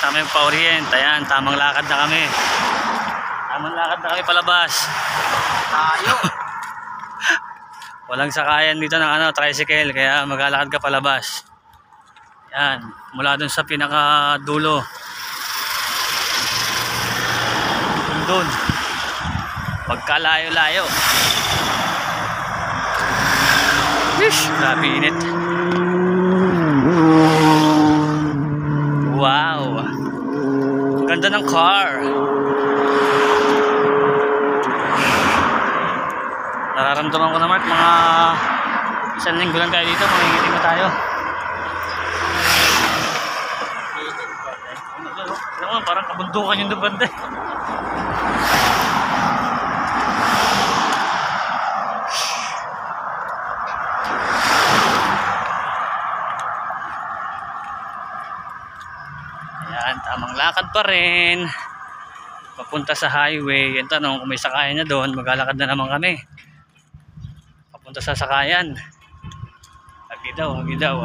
kami pa-orient. Ayan, tamang lakad na kami. Tamang lakad na kami palabas. Tayo. Walang sakayan dito ng tricycle, kaya maglalakad ka palabas. Yan, mula dun sa pinakadulo. Dun. Pagkalayo-layo. Ish, grabe init. Wow. Ganda ng car. Nararamdaman ko naman mga isang linggo lang tayo dito, mangingitim na tayo. Alam mo, parang kabundukan yung doon banda. Ayan, tamang lakad pa rin. Papunta sa highway. Yan, tanong kung may sakayan na doon, maglalakad na naman kami. Papunta sa sakayan. Hagi daw, hagi daw.